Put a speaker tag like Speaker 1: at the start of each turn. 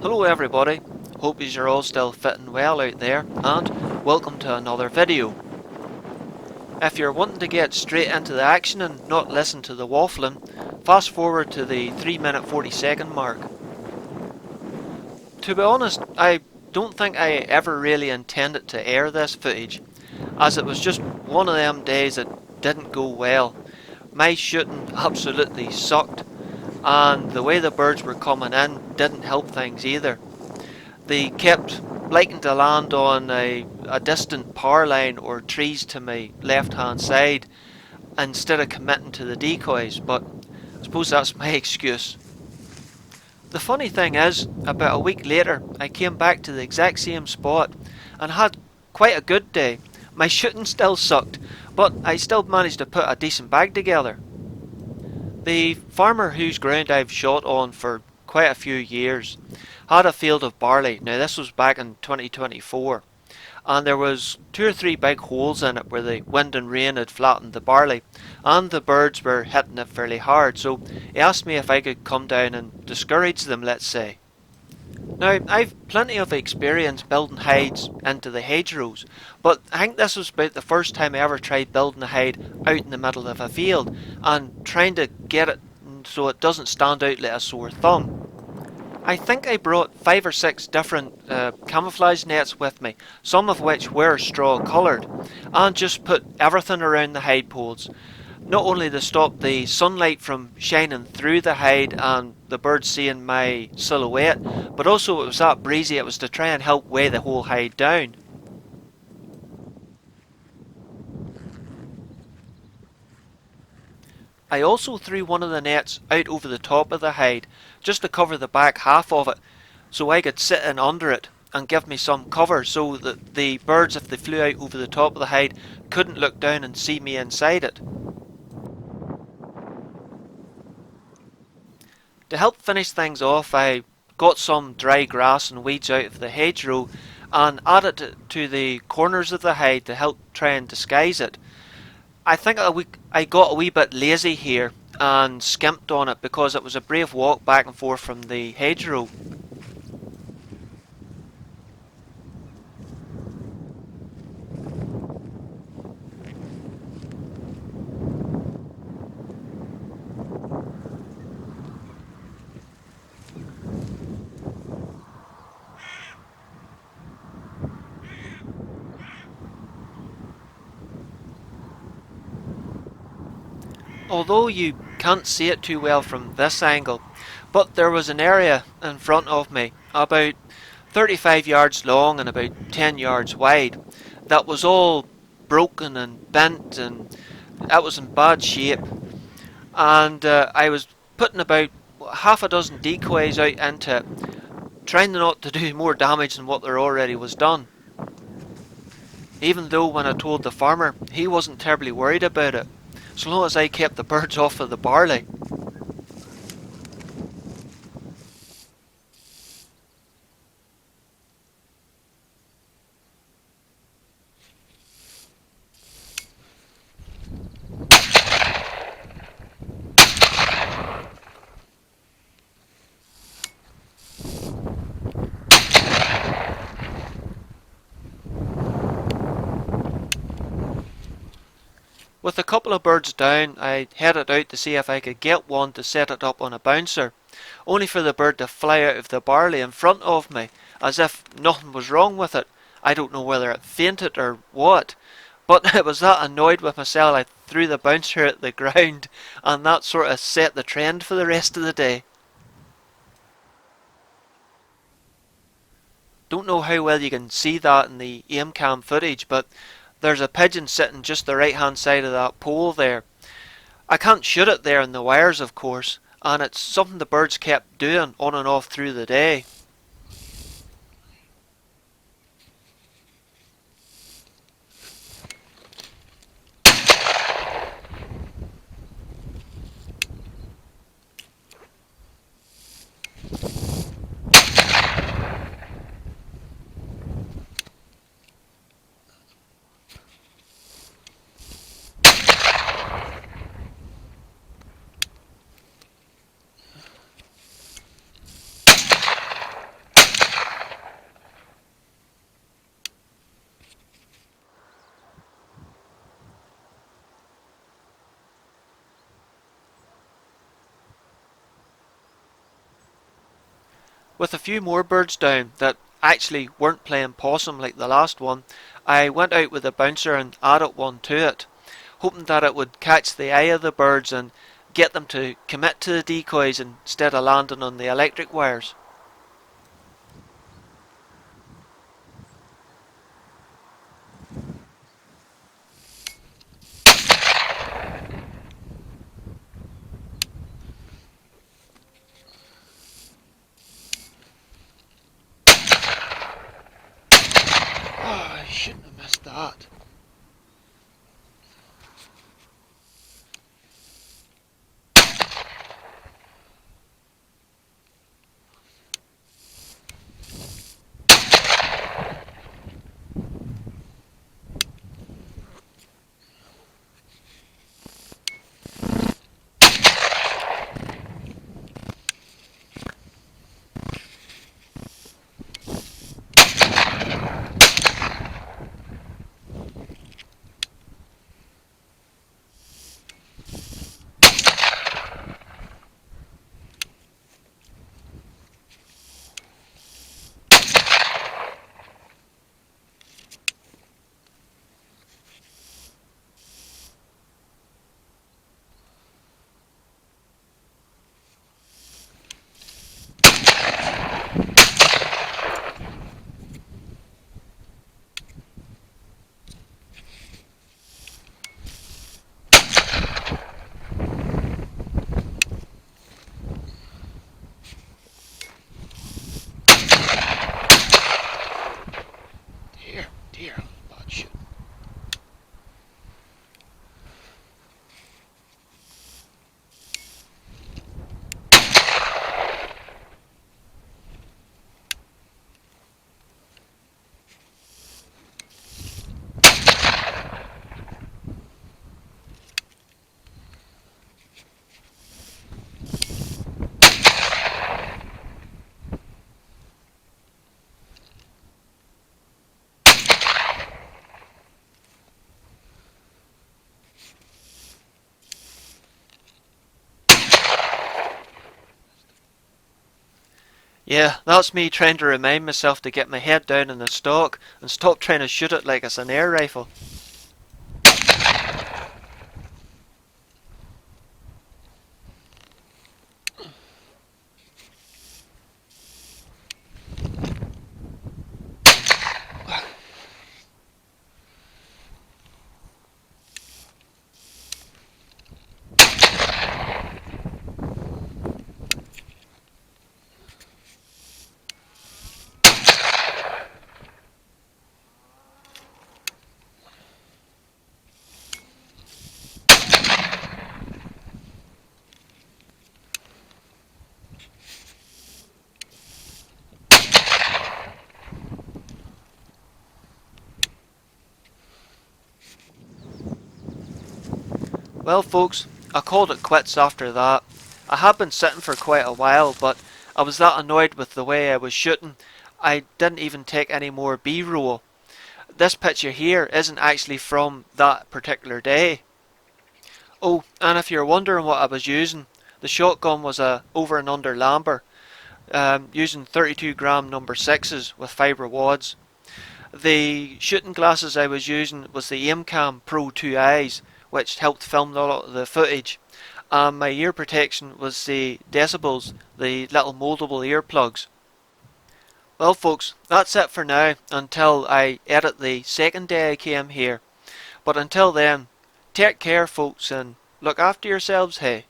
Speaker 1: Hello everybody, hope you're all still fit and well out there, and welcome to another video. If you're wanting to get straight into the action and not listen to the waffling, fast forward to the 3 minute 40-second mark. To be honest, I don't think I ever really intended to air this footage, as it was just one of them days that didn't go well. My shooting absolutely sucked, and the way the birds were coming in didn't help things either. They kept liking to land on a distant power line or trees to my left hand side instead of committing to the decoys, but I suppose that's my excuse. The funny thing is, about a week later I came back to the exact same spot and had quite a good day. My shooting still sucked, but I still managed to put a decent bag together. The farmer whose ground I've shot on for quite a few years had a field of barley. Now this was back in 2024, and there was 2 or 3 big holes in it where the wind and rain had flattened the barley, and the birds were hitting it fairly hard, so he asked me if I could come down and discourage them, let's say. Now, I've plenty of experience building hides into the hedgerows, but I think this was about the first time I ever tried building a hide out in the middle of a field and trying to get it so it doesn't stand out like a sore thumb. I think I brought 5 or 6 different camouflage nets with me, some of which were straw coloured, and just put everything around the hide poles. Not only to stop the sunlight from shining through the hide and the birds seeing my silhouette, but also it was that breezy it was to try and help weigh the whole hide down. I also threw one of the nets out over the top of the hide, just to cover the back half of it, so I could sit in under it and give me some cover so that the birds, if they flew out over the top of the hide, couldn't look down and see me inside it. To help finish things off, I got some dry grass and weeds out of the hedgerow and added it to the corners of the hide to help try and disguise it. I think I got a wee bit lazy here and skimped on it because it was a brave walk back and forth from the hedgerow. Although you can't see it too well from this angle, but there was an area in front of me, about 35 yards long and about 10 yards wide, that was all broken and bent and it was in bad shape. And I was putting about half a dozen decoys out into it, trying not to do more damage than what there already was done. Even though when I told the farmer, he wasn't terribly worried about it, so long as I kept the birds off of the barley. With a couple of birds down, I headed out to see if I could get one to set it up on a bouncer, only for the bird to fly out of the barley in front of me, as if nothing was wrong with it. I don't know whether it fainted or what, but I was that annoyed with myself I threw the bouncer at the ground, and that sort of set the trend for the rest of the day. Don't know how well you can see that in the AimCam footage, but there's a pigeon sitting just the right hand side of that pole there. I can't shoot it there in the wires, of course, and it's something the birds kept doing on and off through the day. With a few more birds down that actually weren't playing possum like the last one, I went out with a bouncer and added one to it, hoping that it would catch the eye of the birds and get them to commit to the decoys instead of landing on the electric wires. Oh, I shouldn't have missed that. Dear, bad shit. Yeah, that's me trying to remind myself to get my head down in the stock and stop trying to shoot it like it's an air rifle. Well folks, I called it quits after that. I had been sitting for quite a while, but I was that annoyed with the way I was shooting, I didn't even take any more B-roll. This picture here isn't actually from that particular day. Oh, and if you're wondering what I was using, the shotgun was a over and under Lanber, using 32 gram number 6s with fibre wads. The shooting glasses I was using was the AimCam Pro 2Is, which helped film a lot of the footage. And my ear protection was the Decibullz, the little mouldable earplugs. Well folks, that's it for now until I edit the second day I came here. But until then, take care folks and look after yourselves, hey.